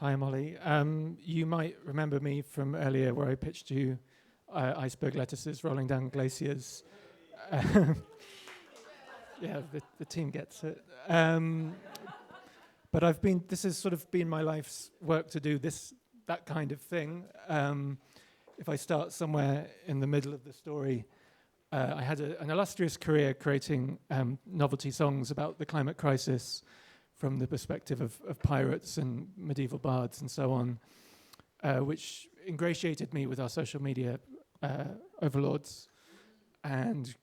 Hi, I'm Oli. You might remember me from earlier where I pitched you iceberg lettuces rolling down glaciers. Yeah, the team gets it. But this has sort of been my life's work to do that kind of thing. If I start somewhere in the middle of the story, I had an illustrious career creating novelty songs about the climate crisis from the perspective of pirates and medieval bards and so on, which ingratiated me with our social media overlords and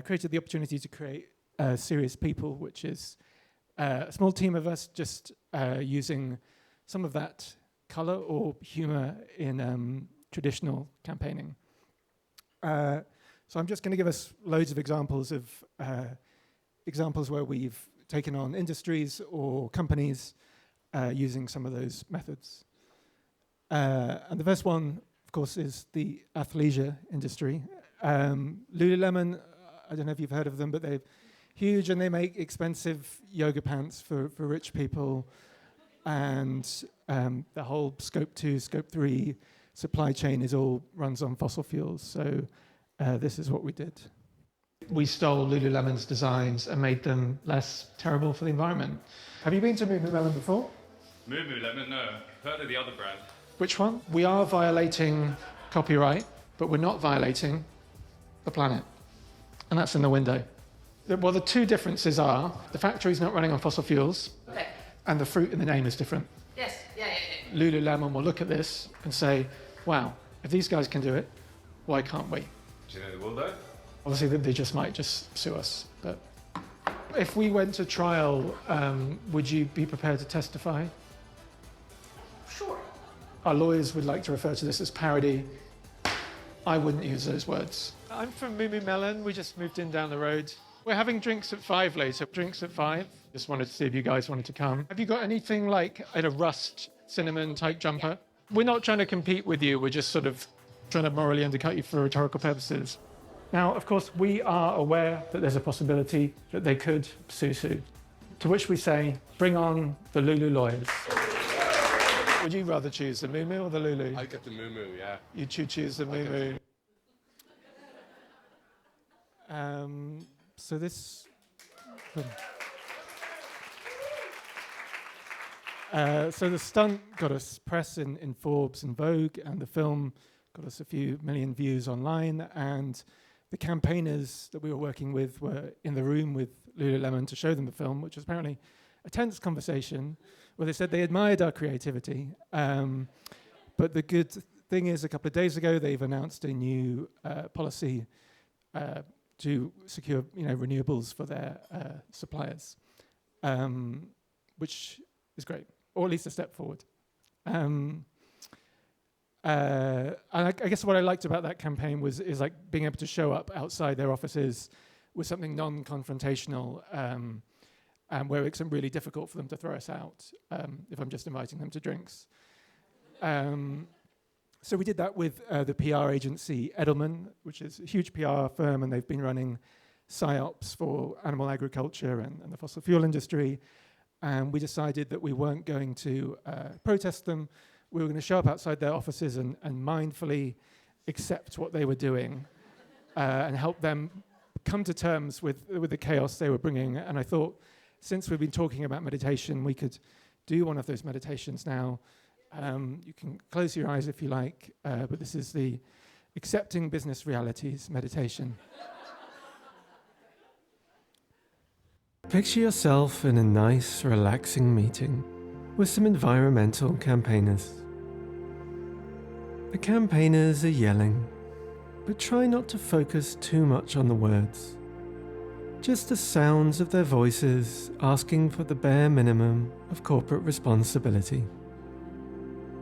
created the opportunity to create Serious People, which is a small team of us just using some of that colour or humour in traditional campaigning. So I'm just going to give us loads of examples where we've taken on industries or companies using some of those methods. And the first one, of course, is the athleisure industry. Lululemon, I don't know if you've heard of them, but they're huge and they make expensive yoga pants for rich people. And the whole Scope 2, Scope 3 supply chain runs on fossil fuels. So this is what we did. We stole Lululemon's designs and made them less terrible for the environment. Have you been to Lululemon before? Lululemon, no. Heard of the other brand. Which one? We are violating copyright, but we're not violating the planet. And that's in the window. Well, the two differences are the factory's not running on fossil fuels, okay, and the fruit in the name is different. Yes, yeah. Lululemon will look at this and say, wow, if these guys can do it, why can't we? Do you know they will though? Obviously, they might just sue us. But if we went to trial, would you be prepared to testify? Sure. Our lawyers would like to refer to this as parody. I wouldn't use those words. I'm from Moo Melon. We just moved in down the road. We're having drinks at 5 later. Drinks at 5. Just wanted to see if you guys wanted to come. Have you got anything like a rust cinnamon type jumper? We're not trying to compete with you. We're just sort of trying to morally undercut you for rhetorical purposes. Now, of course, we are aware that there's a possibility that they could sue. To which we say, bring on the Lulu lawyers. Would you rather choose the Moo or the Lulu? I get the Moo, yeah. You choose the Moo. So this... so the stunt got us press in Forbes and Vogue, and the film got us a few million views online, and the campaigners that we were working with were in the room with Lululemon to show them the film, which was apparently a tense conversation where they said they admired our creativity. But the good thing is, a couple of days ago, they've announced a new policy to secure renewables for their suppliers, which is great, or at least a step forward. And I guess what I liked about that campaign is like being able to show up outside their offices with something non-confrontational, and where it's really difficult for them to throw us out if I'm just inviting them to drinks. So we did that with the PR agency Edelman, which is a huge PR firm, and they've been running PSYOPs for animal agriculture and the fossil fuel industry. And we decided that we weren't going to protest them. We were going to show up outside their offices and mindfully accept what they were doing and help them come to terms with the chaos they were bringing. And I thought, since we've been talking about meditation, we could do one of those meditations now. You can close your eyes if you like, but this is the Accepting Business Realities meditation. Picture yourself in a nice, relaxing meeting with some environmental campaigners. The campaigners are yelling, but try not to focus too much on the words. Just the sounds of their voices asking for the bare minimum of corporate responsibility.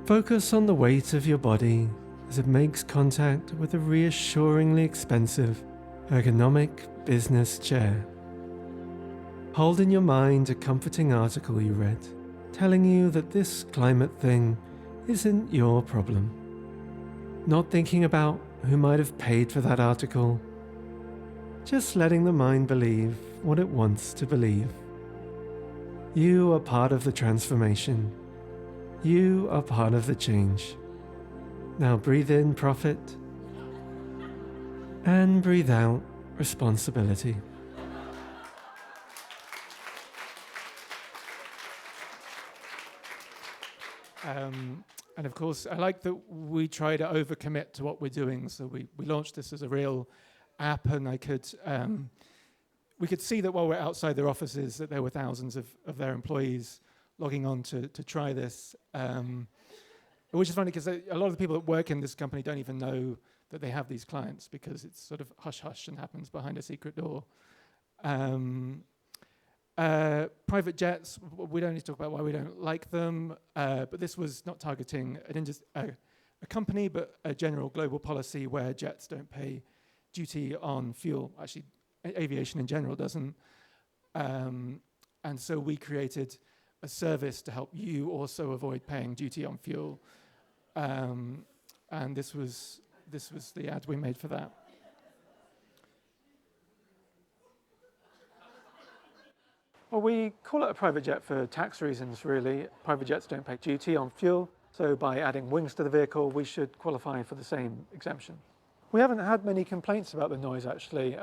Focus on the weight of your body as it makes contact with a reassuringly expensive, ergonomic business chair. Hold in your mind a comforting article you read, telling you that this climate thing isn't your problem. Not thinking about who might have paid for that article, just letting the mind believe what it wants to believe. You are part of the transformation. You are part of the change. Now breathe in profit and breathe out responsibility. And of course, I like that we try to overcommit to what we're doing. So we launched this as a real app, and we could see that while we're outside their offices, that there were thousands of their employees logging on to try this. Which is funny because a lot of the people that work in this company don't even know that they have these clients because it's sort of hush-hush and happens behind a secret door. Private jets, we don't need to talk about why we don't like them, but this was not targeting a company, but a general global policy where jets don't pay duty on fuel. Actually, aviation in general doesn't. And so we created a service to help you also avoid paying duty on fuel. And this was the ad we made for that. Well, we call it a private jet for tax reasons, really. Private jets don't pay duty on fuel, so by adding wings to the vehicle, we should qualify for the same exemption. We haven't had many complaints about the noise, actually.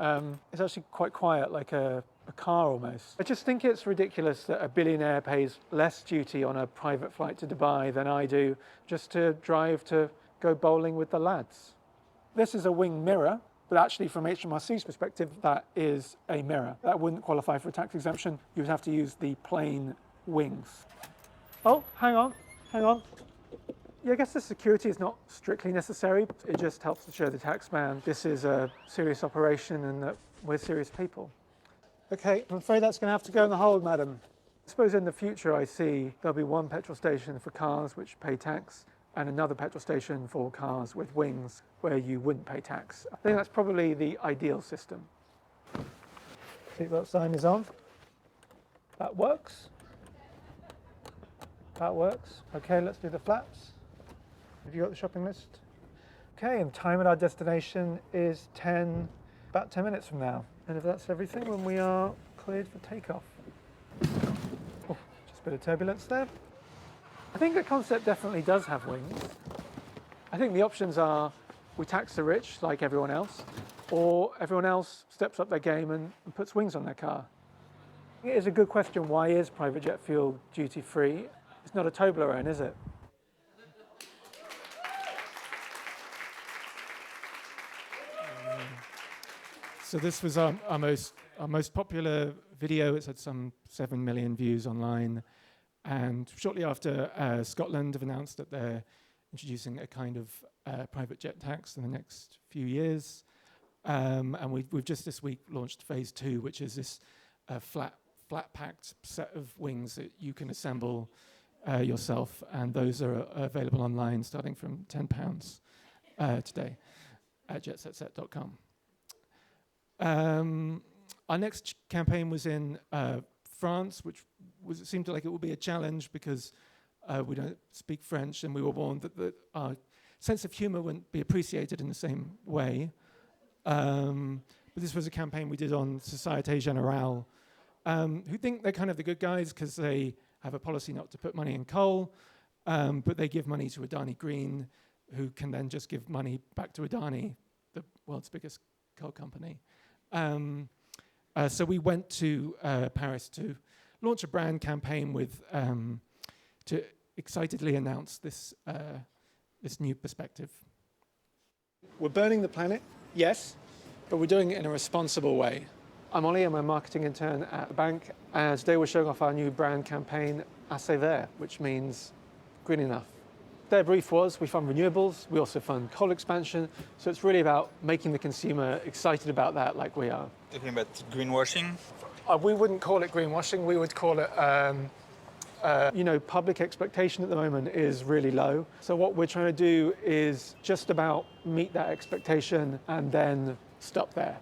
It's actually quite quiet, like a car almost. I just think it's ridiculous that a billionaire pays less duty on a private flight to Dubai than I do just to drive to go bowling with the lads. This is a wing mirror. But actually, from HMRC's perspective, that is a mirror. That wouldn't qualify for a tax exemption. You would have to use the plain wings. Oh, hang on. Yeah, I guess the security is not strictly necessary. It just helps to show the taxman this is a serious operation and that we're serious people. Okay, I'm afraid that's going to have to go in the hold, madam. I suppose in the future I see there'll be one petrol station for cars which pay tax and another petrol station for cars with wings where you wouldn't pay tax. I think that's probably the ideal system. Seatbelt sign is on. That works. Okay, let's do the flaps. Have you got the shopping list? Okay, and time at our destination is about 10 minutes from now. And if that's everything, then we are cleared for takeoff. Oh, just a bit of turbulence there. I think the concept definitely does have wings. I think the options are we tax the rich like everyone else, or everyone else steps up their game and puts wings on their car. It is a good question, why is private jet fuel duty free? It's not a Toblerone, is it? So this was our most popular video. It's had some 7 million views online. And shortly after, Scotland have announced that they're introducing a kind of private jet tax in the next few years. And we've just this week launched phase 2, which is this flat-packed set of wings that you can assemble yourself. And those are available online starting from £10 today at jetsetset.com. Our next campaign was in France, which seemed like it would be a challenge because we don't speak French, and we were warned that our sense of humour wouldn't be appreciated in the same way. But this was a campaign we did on Société Générale, who think they're kind of the good guys because they have a policy not to put money in coal, but they give money to Adani Green, who can then just give money back to Adani, the world's biggest coal company. So we went to Paris to launch a brand campaign to excitedly announce this new perspective. We're burning the planet, yes, but we're doing it in a responsible way. I'm Oli, I'm a marketing intern at the bank, and today we're showing off our new brand campaign, Assez Vert, which means green enough. Their brief was, we fund renewables, we also fund coal expansion, so it's really about making the consumer excited about that like we are. Talking about greenwashing? We wouldn't call it greenwashing, we would call it, public expectation at the moment is really low. So what we're trying to do is just about meet that expectation and then stop there.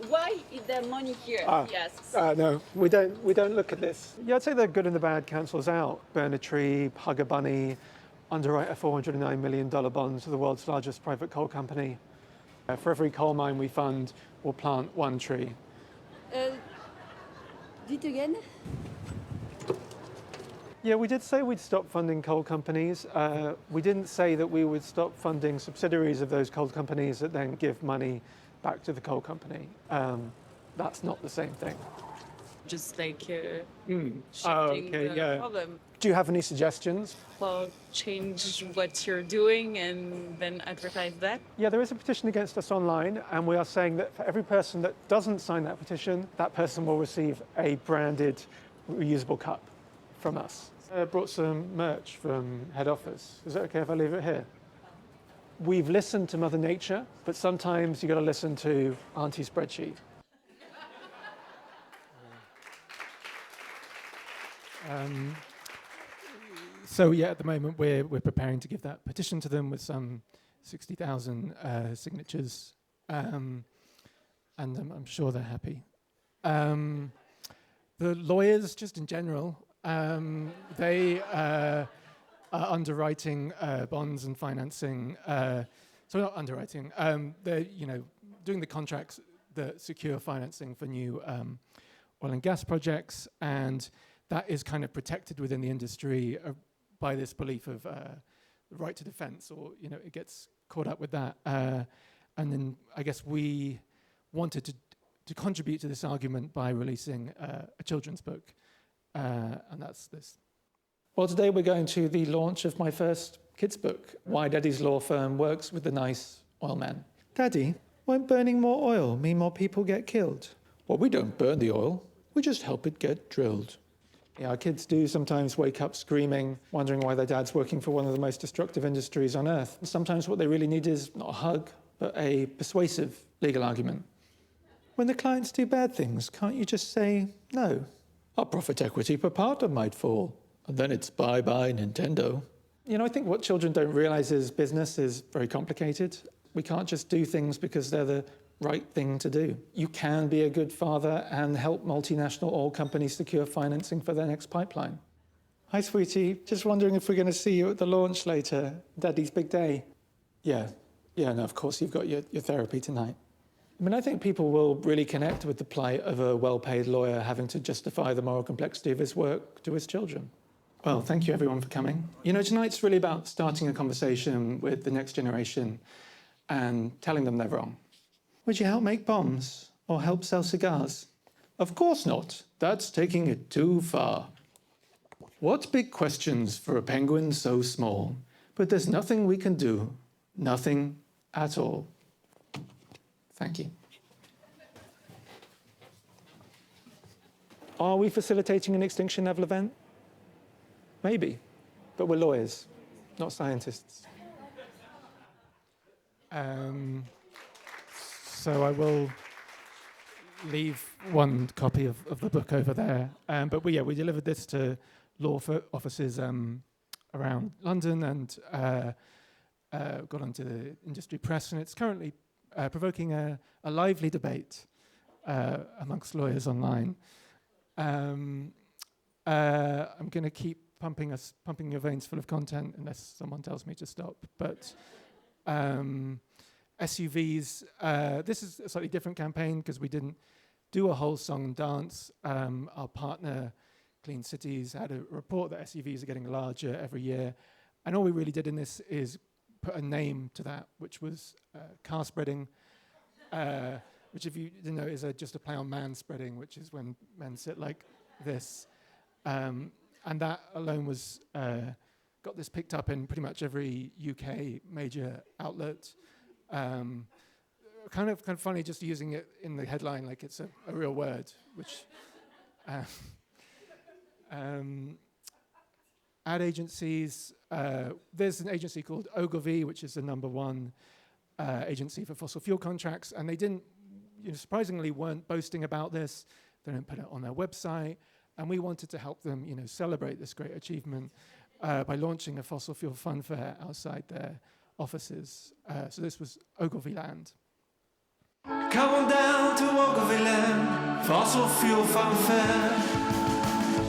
Why is there money here? Yes. No, we don't look at this. Yeah, I'd say the good and the bad cancels out. Burn a tree, hug a bunny, underwrite a $409 million bond to the world's largest private coal company. For every coal mine we fund, we'll plant one tree. Do it again. Yeah, we did say we'd stop funding coal companies. We didn't say that we would stop funding subsidiaries of those coal companies that then give money back to the coal company. That's not the same thing. Just like Oh, shifting okay, the yeah. problem. Do you have any suggestions? Well, change what you're doing and then advertise that. Yeah, there is a petition against us online, and we are saying that for every person that doesn't sign that petition, that person will receive a branded reusable cup from us. I brought some merch from head office. Is it okay if I leave it here? We've listened to Mother Nature, but sometimes you've got to listen to Auntie Spreadsheet. So yeah, at the moment we're preparing to give that petition to them with some 60,000 signatures, and I'm sure they're happy. The lawyers, just in general, they are underwriting bonds and financing. So not underwriting. They're doing the contracts that secure financing for new oil and gas projects, and that is kind of protected within the industry by this belief of the right to defense, or it gets caught up with that. And then I guess we wanted to contribute to this argument by releasing a children's book, and that's this. Well, today we're going to the launch of my first kids' book, Why Daddy's Law Firm Works with the Nice Oil Man. Daddy, won't burning more oil mean more people get killed? Well, we don't burn the oil, we just help it get drilled. Yeah, our kids do sometimes wake up screaming, wondering why their dad's working for one of the most destructive industries on earth. And sometimes what they really need is not a hug, but a persuasive legal argument. When the clients do bad things, can't you just say no? Our profit equity per partner might fall, and then it's bye-bye Nintendo. I think what children don't realize is business is very complicated. We can't just do things because they're the right thing to do. You can be a good father and help multinational oil companies secure financing for their next pipeline. Hi, sweetie. Just wondering if we're going to see you at the launch later. Daddy's big day. Yeah, no, of course, you've got your therapy tonight. I think people will really connect with the plight of a well-paid lawyer having to justify the moral complexity of his work to his children. Well, thank you, everyone, for coming. Tonight's really about starting a conversation with the next generation and telling them they're wrong. Would you help make bombs or help sell cigars? Of course not. That's taking it too far. What big questions for a penguin so small? But there's nothing we can do. Nothing at all. Thank you. Are we facilitating an extinction level event? Maybe, but we're lawyers, not scientists. So I will leave one copy of the book over there. But we delivered this to law offices around London and got onto the industry press, and it's currently provoking a lively debate amongst lawyers online. I'm going to keep pumping your veins full of content unless someone tells me to stop. But SUVs, this is a slightly different campaign because we didn't do a whole song and dance. Our partner, Clean Cities, had a report that SUVs are getting larger every year. And all we really did in this is put a name to that, which was car spreading, which, if you didn't know, is just a play on man spreading, which is when men sit like this. And that alone was got this picked up in pretty much every UK major outlet. Kind of funny just using it in the headline like it's a real word, which ad agencies, there's an agency called Ogilvy, which is the #1 agency for fossil fuel contracts, and they didn't, surprisingly weren't boasting about this. They didn't put it on their website, and we wanted to help them, celebrate this great achievement by launching a fossil fuel fun fair outside their offices. So this was Ogilvy Land. Come on down to Ogilvy Land, fossil fuel fun fair.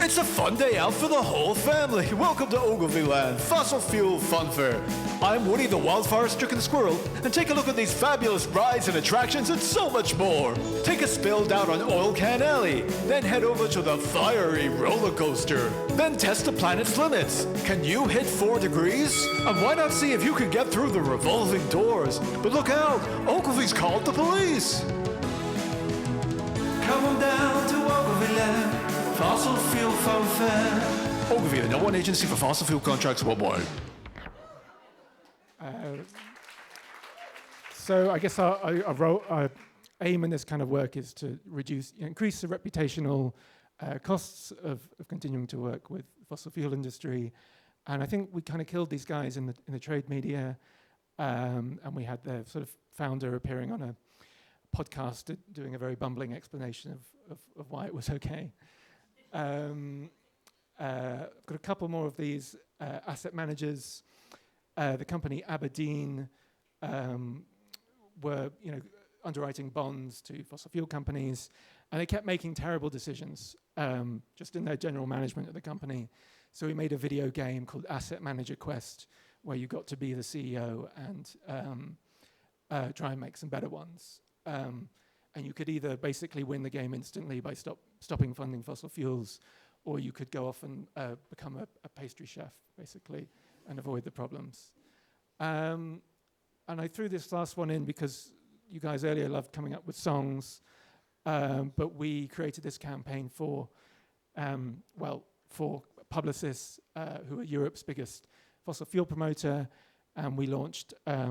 It's a fun day out for the whole family. Welcome to Ogilvy Land, Fossil Fuel Fun Fair. I'm Woody the wildfire-stricken squirrel, and take a look at these fabulous rides and attractions and so much more. Take a spill down on Oil Can Alley, then head over to the fiery roller coaster. Then test the planet's limits. Can you hit 4 degrees? And why not see if you can get through the revolving doors? But look out, Ogilvy's called the police. Come on down to Ogilvy Land. Fossil Fuel Fun Fair. Ogilvy, the #1 agency for fossil fuel contracts worldwide. So I guess our aim in this kind of work is to increase the reputational costs of continuing to work with the fossil fuel industry. And I think we kind of killed these guys in the trade media. And we had the sort of founder appearing on a podcast doing a very bumbling explanation of why it was okay. Got a couple more of these asset managers. The company Aberdeen were, underwriting bonds to fossil fuel companies, and they kept making terrible decisions just in their general management of the company. So we made a video game called Asset Manager Quest, where you got to be the CEO and try and make some better ones. And you could either basically win the game instantly by stopping funding fossil fuels, or you could go off and become a pastry chef, basically, and avoid the problems. And I threw this last one in because you guys earlier loved coming up with songs, but we created this campaign for Publicis, who are Europe's biggest fossil fuel promoter, and we launched a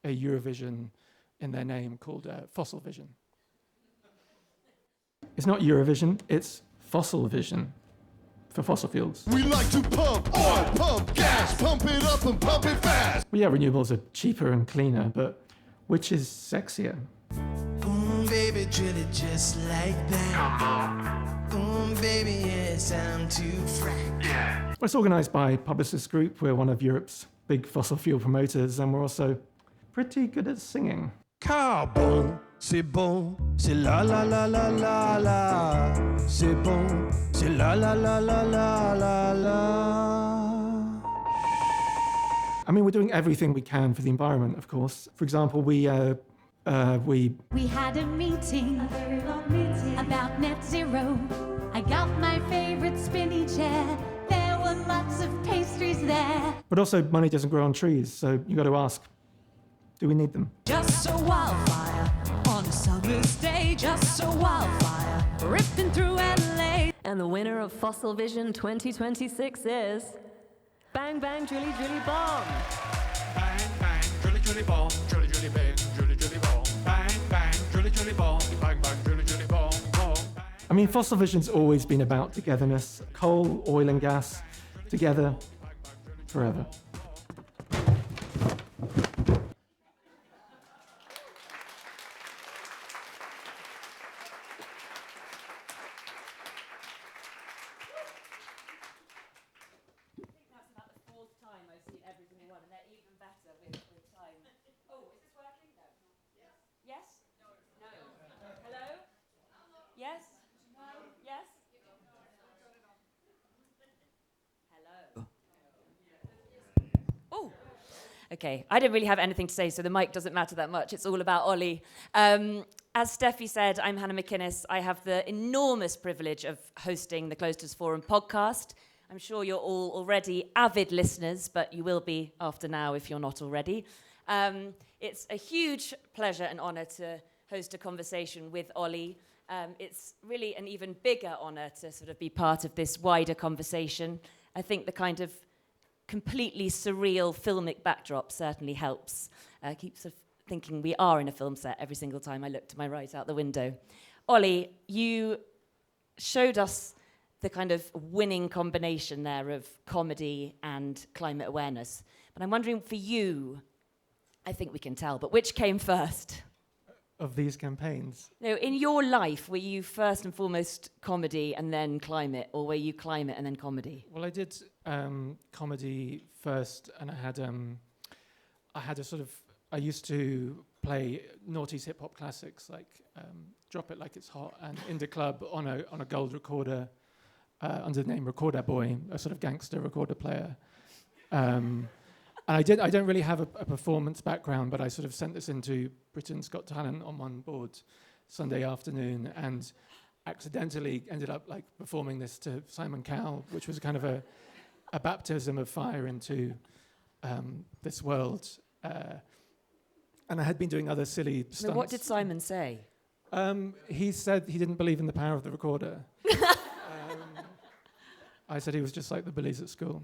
Eurovision in their name called Fossil Vision. It's not Eurovision, it's Fossil Vision for fossil fuels. We like to pump oil, pump gas, pump it up and pump it fast. Well, yeah, renewables are cheaper and cleaner, but which is sexier? Boom, baby, drill it just like that. Boom, baby, yes, I'm too frank. Yeah. Well, it's organised by Publicis Group. We're one of Europe's big fossil fuel promoters, and we're also pretty good at singing. Carbone, c'est bon, c'est la la la la la la. C'est bon, c'est la la la la la la la. I mean, we're doing everything we can for the environment, of course. For example, we had a meeting about net zero. I got my favorite spinny chair. There were lots of pastries there. But also, money doesn't grow on trees, so you got to ask, do we need them? Just a wildfire on a summer's day. Just a wildfire ripping through LA. And the winner of Fossil Vision 2026 is Bang Bang Drilly Drilly Bomb. Bang, bang, drilly, drilly bomb, drilly, drilly bang, drilly, drilly bomb. Bang, bang, drilly, drilly bomb, bang, bang, drilly, drilly bomb, bomb. I mean, Fossil Vision's always been about togetherness. Coal, oil and gas, together, forever. Yes? No? Yes? Hello? Oh, okay. I didn't really have anything to say, so the mic doesn't matter that much. It's all about Oli. As Steffi said, I'm Hannah MacInnes. I have the enormous privilege of hosting the Klosters Forum podcast. I'm sure you're all already avid listeners, but you will be after now if you're not already. It's a huge pleasure and honour to host a conversation with Oli. It's really an even bigger honour to sort of be part of this wider conversation. I think the kind of completely surreal filmic backdrop certainly helps. I keep sort of thinking we are in a film set every single time I look to my right out the window. Oli, you showed us the kind of winning combination there of comedy and climate awareness. But I'm wondering for you, I think we can tell, but which came first? Of these campaigns. No, in your life, were you first and foremost comedy and then climate, or were you climate and then comedy? Well, I did comedy first, and I used to play noughties hip hop classics like Drop It Like It's Hot and Indie Club on a gold recorder. under the name Recorder Boy, a sort of gangster recorder player. And I don't really have a performance background, but I sort of sent this into Britain's Got Talent on one board Sunday afternoon, and accidentally ended up like performing this to Simon Cowell, which was kind of a baptism of fire into this world. And I had been doing other silly stunts. I mean, what did Simon say? He said he didn't believe in the power of the recorder. I said he was just like the bullies at school.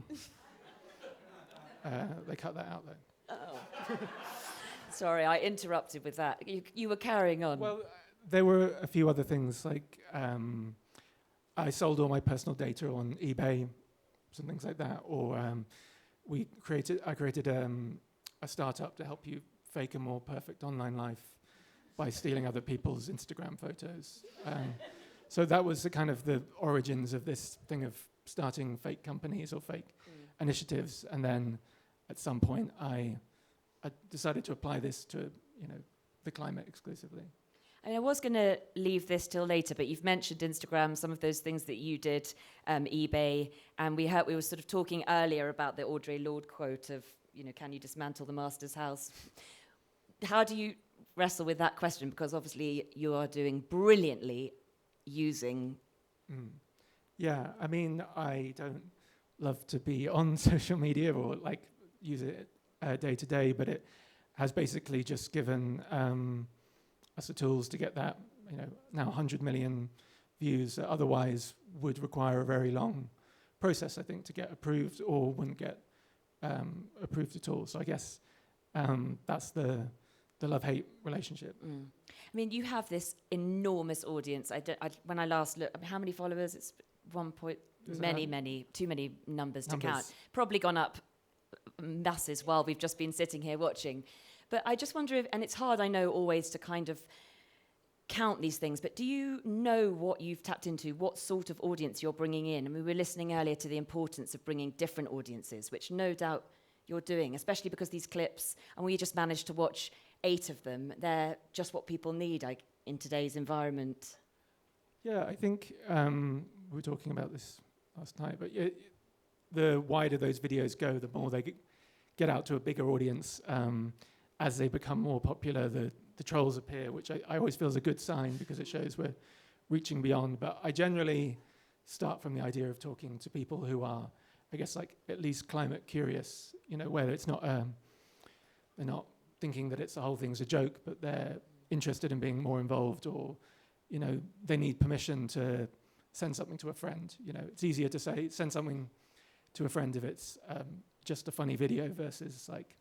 They cut that out, though. Oh. Sorry, I interrupted with that. You were carrying on. Well, there were a few other things, like I sold all my personal data on eBay, some things like that, or I created a startup to help you fake a more perfect online life by stealing other people's Instagram photos. So that was the kind of the origins of this thing of starting fake companies or fake initiatives, and then at some point I decided to apply this to the climate exclusively. I mean, I was going to leave this till later, but you've mentioned Instagram, some of those things that you did, eBay, and we were sort of talking earlier about the Audre Lorde quote of, can you dismantle the master's house? How do you wrestle with that question? Because obviously you are doing brilliantly using... Yeah, I mean, I don't love to be on social media or like use it day to day, but it has basically just given us the tools to get that, now 100 million views that otherwise would require a very long process, I think, to get approved or wouldn't get approved at all. So I guess that's the love-hate relationship. I mean, you have this enormous audience. When I last looked, how many followers? It's too many numbers to count. Probably gone up masses while we've just been sitting here watching. But I just wonder if, and it's hard, I know, always to kind of count these things, but do you know what you've tapped into, what sort of audience you're bringing in? And we were listening earlier to the importance of bringing different audiences, which no doubt you're doing, especially because these clips, and we just managed to watch 8 of them, they're just what people need in today's environment. Yeah, I think we were talking about this last night, but the wider those videos go, the more they get out to a bigger audience. As they become more popular, the trolls appear, which I always feel is a good sign because it shows we're reaching beyond. But I generally start from the idea of talking to people who are, I guess, like at least climate curious, where it's not, they're not thinking that the whole thing's a joke, but they're interested in being more involved, or, they need permission to send something to a friend. It's easier to say, send something to a friend if it's just a funny video versus like,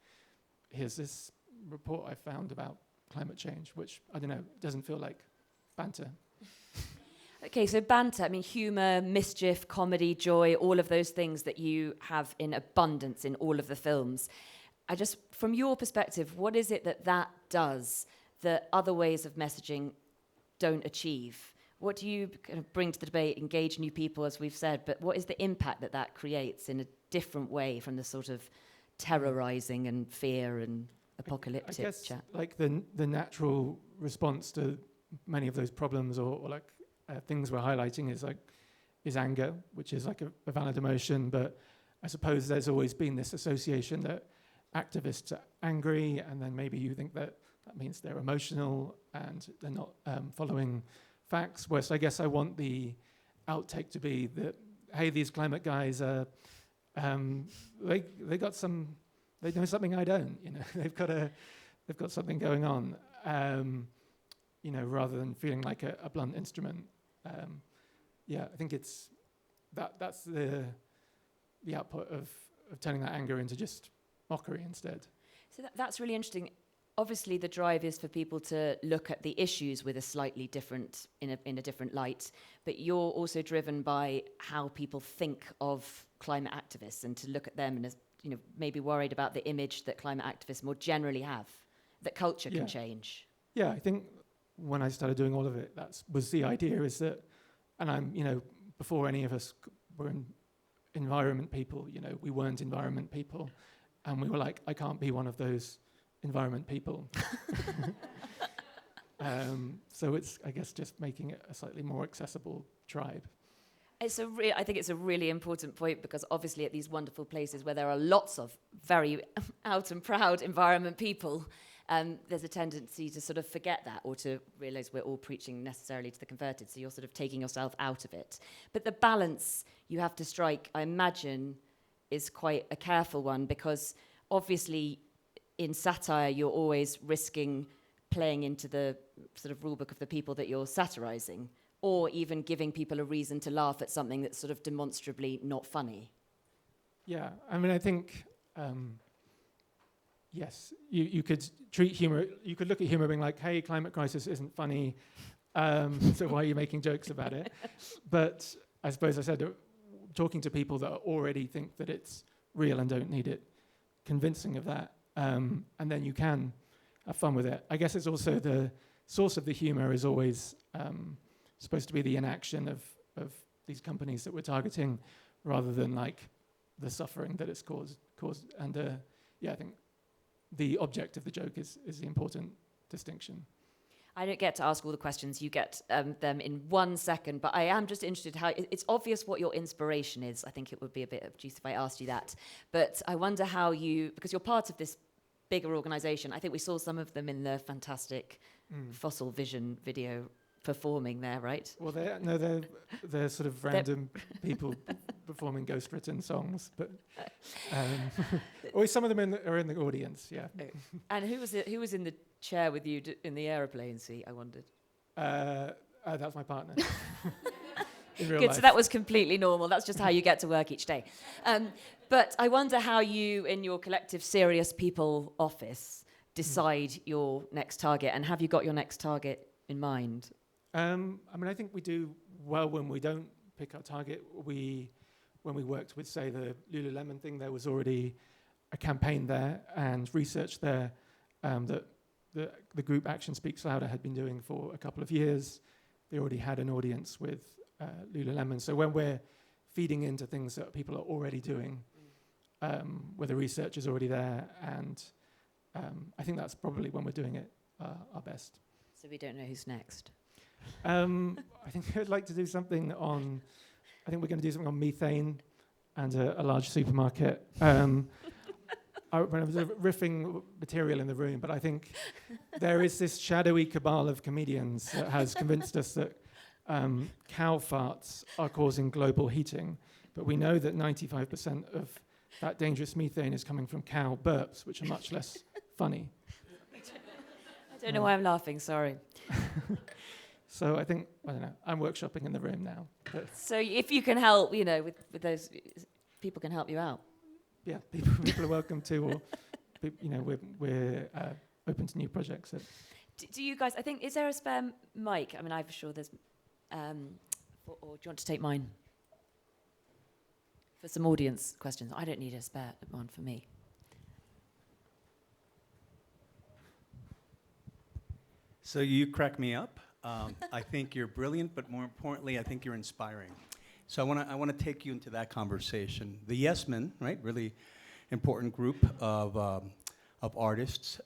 here's this report I found about climate change, which, I don't know, doesn't feel like banter. Okay, so banter, I mean, humour, mischief, comedy, joy, all of those things that you have in abundance in all of the films. From your perspective, what is it that does that other ways of messaging don't achieve? What do you kind of bring to the debate, engage new people, as we've said, but what is the impact that creates in a different way from the sort of terrorising and fear and apocalyptic I guess chat? Like the natural response to many of those problems or like things we're highlighting is anger, which is like a valid emotion, but I suppose there's always been this association that activists are angry, and then maybe you think that means they're emotional and they're not following facts, whereas I guess I want the outtake to be that, hey, these climate guys are they know something I don't, they've got something going on, rather than feeling like a blunt instrument. I think it's that's the output of turning that anger into just mockery instead. So that's really interesting. Obviously, the drive is for people to look at the issues with a slightly different, in a different light, but you're also driven by how people think of climate activists and to look at them and, maybe worried about the image that climate activists more generally have, that culture can change. Yeah, I think when I started doing all of it, that was the idea, is that, and I'm, before any of us were environment people, we weren't environment people, and we were like, I can't be one of those environment people. So it's, I guess, just making it a slightly more accessible tribe. I think it's a really important point, because obviously at these wonderful places where there are lots of very out and proud environment people, there's a tendency to sort of forget that, or to realise we're all preaching necessarily to the converted, so you're sort of taking yourself out of it. But the balance you have to strike, I imagine, is quite a careful one, because obviously in satire you're always risking playing into the sort of rule book of the people that you're satirising, or even giving people a reason to laugh at something that's sort of demonstrably not funny. Yeah, I mean, I think, yes, you could treat humour, you could look at humour being like, hey, climate crisis isn't funny, so why are you making jokes about it? But I suppose I said, talking to people that already think that it's real and don't need it, convincing of that, and then you can have fun with it. I guess it's also the source of the humour is always supposed to be the inaction of these companies that we're targeting, rather than like the suffering that it's caused. And yeah, I think the object of the joke is the important distinction. I don't get to ask all the questions. You get them in 1 second, but I am just interested how it's obvious what your inspiration is. I think it would be a bit obtuse if I asked you that. But I wonder how you, because you're part of this bigger organisation. I think we saw some of them in the fantastic Fossil Vision video performing there, right? Well, they're sort of random people performing ghost-written songs, but always some of them are in the audience. Yeah. And who was in the chair with you in the aeroplane seat? I wondered. That's my partner. In real Good. life. So that was completely normal. That's just how you get to work each day. But I wonder how you, in your collective serious people office, decide your next target, and have you got your next target in mind? I mean, I think we do well when we don't pick our target. When we worked with, say, the Lululemon thing, there was already a campaign there and research there that the group Action Speaks Louder had been doing for a couple of years. They already had an audience with Lululemon. So when we're feeding into things that people are already doing, where the research is already there, and I think that's probably when we're doing it our best. So we don't know who's next. I think I'd like to do something on, I think we're going to do something on methane and a large supermarket. When I was riffing material in the room, but I think there is this shadowy cabal of comedians that has convinced us that cow farts are causing global heating, but we know that 95% of that dangerous methane is coming from cow burps, which are much less funny. I don't know why I'm laughing, sorry. So I think, I don't know, I'm workshopping in the room now. So if you can help, with those, people can help you out. Yeah, people are welcome to, or, we're open to new projects. Do you guys, I think, is there a spare mic? I mean, I'm sure there's, or do you want to take mine? For some audience questions. I don't need a spare one for me. So you crack me up. I think you're brilliant, but more importantly, I think you're inspiring. So I want to take you into that conversation. The Yes Men, right? Really important group of artists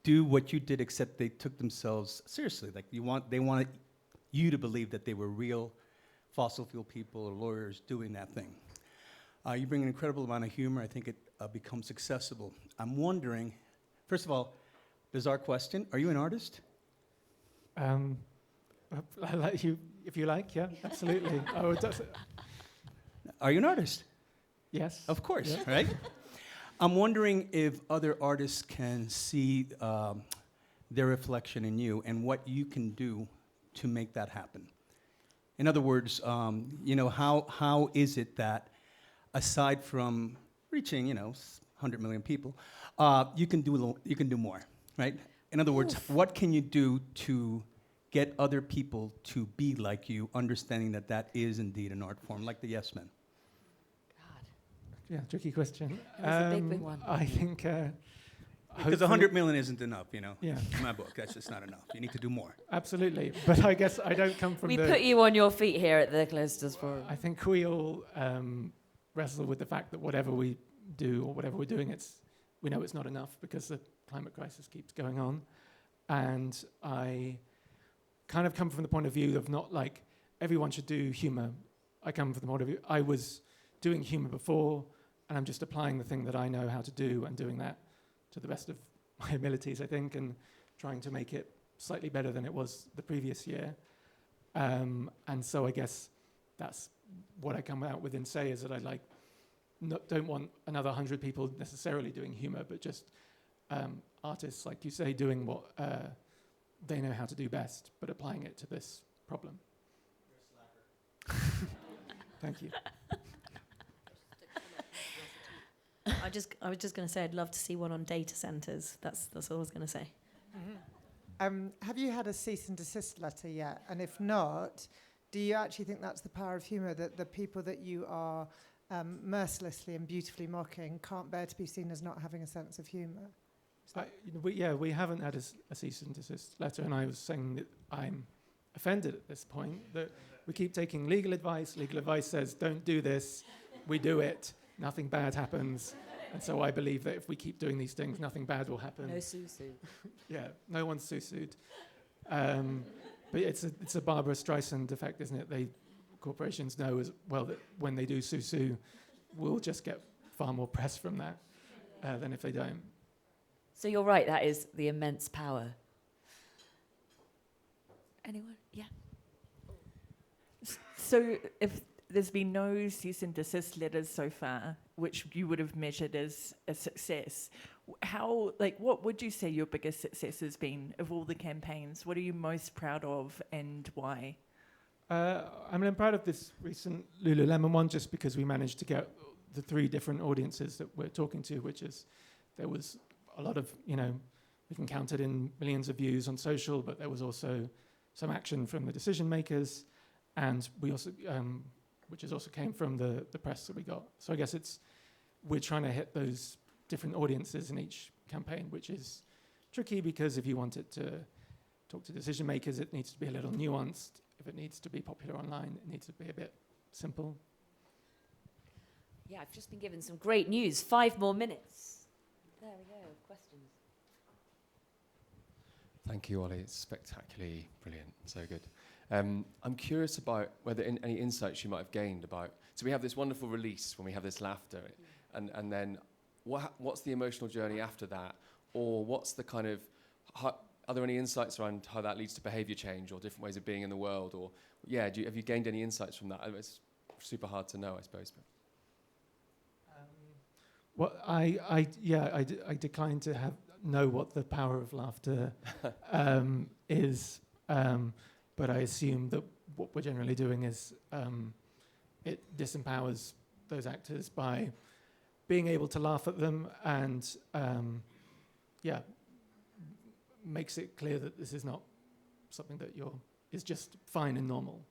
do what you did, except they took themselves seriously. Like they wanted you to believe that they were real fossil fuel people or lawyers doing that thing. You bring an incredible amount of humor. I think it becomes accessible. I'm wondering, first of all, bizarre question: are you an artist? I like you, if you like, yeah, absolutely. Are you an artist? Yes. Of course, yeah. Right? I'm wondering if other artists can see their reflection in you and what you can do to make that happen. In other words, how is it that, aside from reaching, 100 million people, you can do more, right? In other words, what can you do to get other people to be like you, understanding that that is indeed an art form, like the Yes Men? God. Yeah, tricky question. It was a big one. I think... because 100 million isn't enough, Yeah. In my book, that's just not enough. You need to do more. Absolutely. But I guess I don't come from We put you on your feet here at the Klosters Forum. I think we all wrestle with the fact that whatever we do or whatever we're doing, we know it's not enough because the climate crisis keeps going on. And I kind of come from the point of view of not like everyone should do humor I come from the point of view, I was doing humour before, and I'm just applying the thing that I know how to do and doing that to the best of my abilities, I think, and trying to make it slightly better than it was the previous year. And so I guess that's what I come out with and say, is that I don't want another 100 people necessarily doing humour, but just artists, like you say, doing what they know how to do best, but applying it to this problem. You're a slacker. Thank you. I was just going to say I'd love to see one on data centres. That's all I was going to say. Have you had a cease and desist letter yet? And if not, do you actually think that's the power of humour, that the people that you are mercilessly and beautifully mocking can't bear to be seen as not having a sense of humour? We haven't had a cease and desist letter, and I was saying that I'm offended at this point, that we keep taking legal advice. Legal advice says, don't do this. We do it. Nothing bad happens. And so I believe that if we keep doing these things, nothing bad will happen. No sue-sue. Yeah, no one's sue-sued. But it's a Barbara Streisand effect, isn't it? Corporations know as well that when they do sue-sue, we'll just get far more press from that than if they don't. So you're right, that is the immense power. Anyone? Yeah. So if there's been no cease and desist letters so far, which you would have measured as a success, what would you say your biggest success has been of all the campaigns? What are you most proud of and why? I'm proud of this recent Lululemon one, just because we managed to get the 3 different audiences that we're talking to, which is, there was a lot of, we can count it in millions of views on social, but there was also some action from the decision makers, and we also, which also came from the press that we got. So I guess we're trying to hit those different audiences in each campaign, which is tricky, because if you want it to talk to decision makers, it needs to be a little nuanced. If it needs to be popular online, it needs to be a bit simple. Yeah, I've just been given some great news. 5 more minutes. There we go. Questions? Thank you, Oli. It's spectacularly brilliant. So good. I'm curious about whether any insights you might have gained about... So we have this wonderful release when we have this laughter, and then what's the emotional journey after that? Or what's the kind of... Are there any insights around how that leads to behaviour change or different ways of being in the world? Or have you gained any insights from that? It's super hard to know, I suppose. But. I decline to know what the power of laughter is, but I assume that what we're generally doing is it disempowers those actors by being able to laugh at them, and makes it clear that this is not something that is just fine and normal.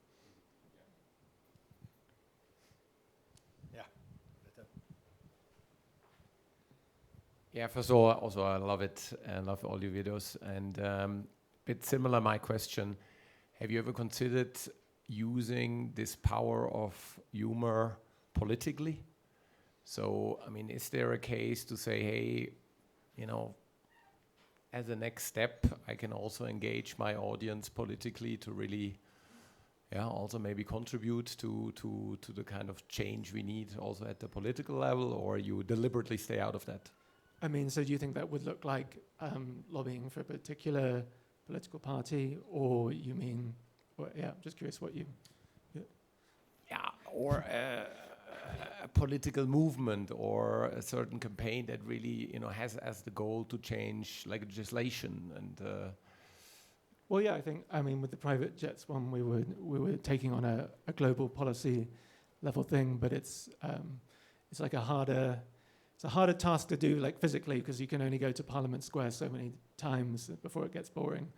Yeah, first of all, also I love it and love all your videos. And bit similar, my question, have you ever considered using this power of humor politically? So, is there a case to say, hey, as a next step, I can also engage my audience politically to really, also maybe contribute to the kind of change we need also at the political level, or you deliberately stay out of that? So do you think that would look like lobbying for a particular political party, or you mean, just curious what you... Or a political movement or a certain campaign that really, has as the goal to change legislation and... I think, with the private jets one, we were taking on a global policy level thing, but it's like a harder task to do, physically, because you can only go to Parliament Square so many times before it gets boring.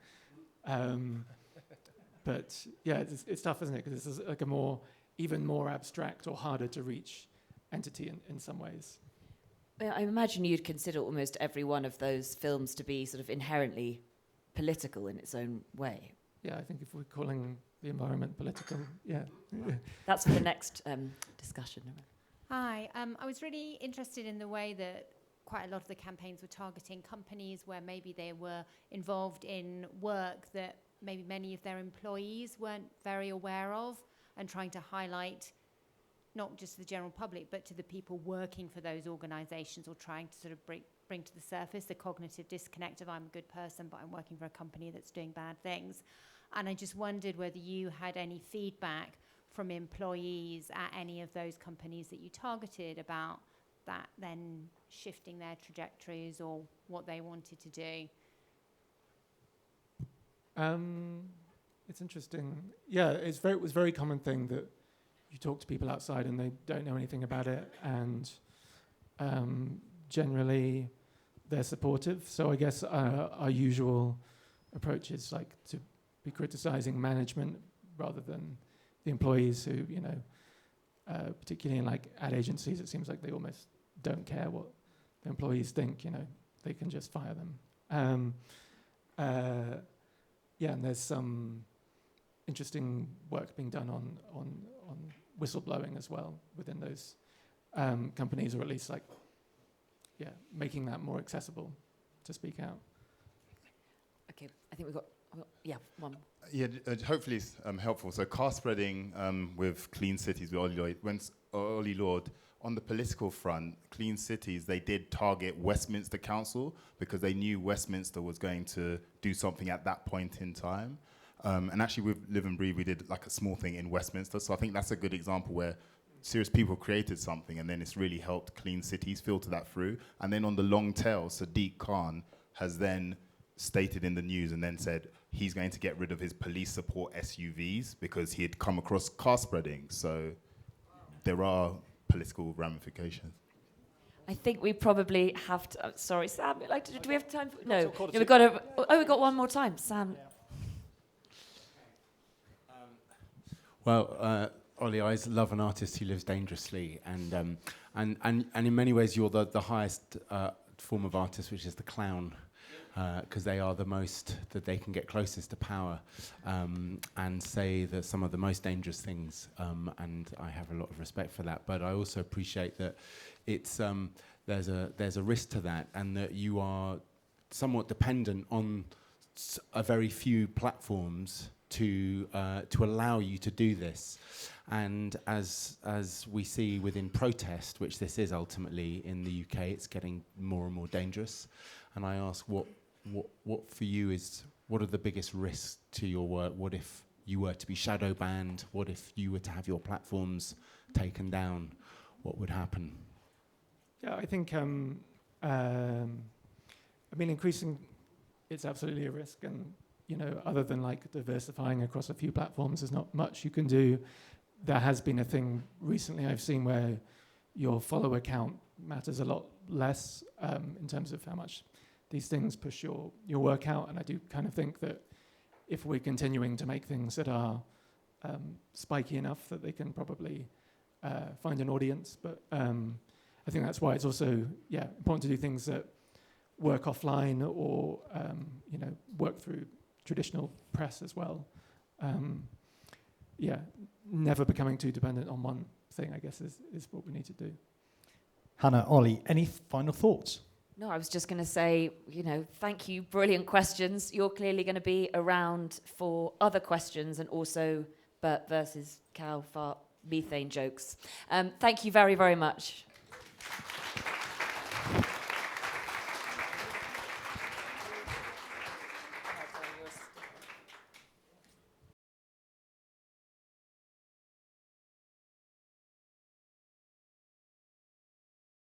But it's tough, isn't it? Because it's like even more abstract or harder to reach entity in some ways. Well, I imagine you'd consider almost every one of those films to be sort of inherently political in its own way. Yeah, I think if we're calling the environment political, That's for the next discussion. Hi, I was really interested in the way that quite a lot of the campaigns were targeting companies where maybe they were involved in work that maybe many of their employees weren't very aware of, and trying to highlight not just the general public, but to the people working for those organisations, or trying to sort of bring to the surface the cognitive disconnect of I'm a good person, but I'm working for a company that's doing bad things. And I just wondered whether you had any feedback from employees at any of those companies that you targeted about that then shifting their trajectories or what they wanted to do. It's interesting. Yeah, it was a very common thing that you talk to people outside and they don't know anything about it, and generally they're supportive. So I guess our usual approach is like to be criticizing management rather than the employees who, you know, particularly in like ad agencies, it seems like they almost don't care what the employees think, you know, they can just fire them. Yeah, and there's some interesting work being done on whistleblowing as well within those companies, or at least like, yeah, making that more accessible to speak out. Okay, I think we've got, one. Yeah, hopefully it's helpful. So car spreading with Clean Cities with Oli Lord. On the political front, Clean Cities, they did target Westminster Council because they knew Westminster was going to do something at that point in time. And actually with Live and Breathe, we did like a small thing in Westminster. So I think that's a good example where serious people created something and then it's really helped Clean Cities filter that through. And then on the long tail, Sadiq Khan has then stated in the news and then said he's going to get rid of his police support SUVs because he had come across car spreading. So there are political ramifications. I think we probably have to. Sorry, Sam. Do we have time? No, we've got to. Oh, we've got one more time, Sam. Well, Oli, I love an artist who lives dangerously, and in many ways you're the highest form of artist, which is the clown, because they are the most that they can get closest to power, and say that some of the most dangerous things, and I have a lot of respect for that. But I also appreciate that it's there's a risk to that, and that you are somewhat dependent on a very few platforms to allow you to do this. And as we see within protest, which this is ultimately in the UK, it's getting more and more dangerous. And I ask, what for you is, what are the biggest risks to your work? What if you were to be shadow banned? What if you were to have your platforms taken down? What would happen? Yeah, I think, I mean, increasing, it's absolutely a risk, and you know, other than like diversifying across a few platforms, there's not much you can do. There has been a thing recently I've seen where your follower count matters a lot less in terms of how much these things push your work out. And I do kind of think that if we're continuing to make things that are spiky enough, that they can probably find an audience. But I think that's why it's also important to do things that work offline or you know, work through traditional press as well. Never becoming too dependent on one thing, I guess, is what we need to do. Hannah, Oli, any final thoughts? No, I was just going to say, you know, thank you, brilliant questions. You're clearly going to be around for other questions and also bird versus cow fart methane jokes. Thank you very, very much.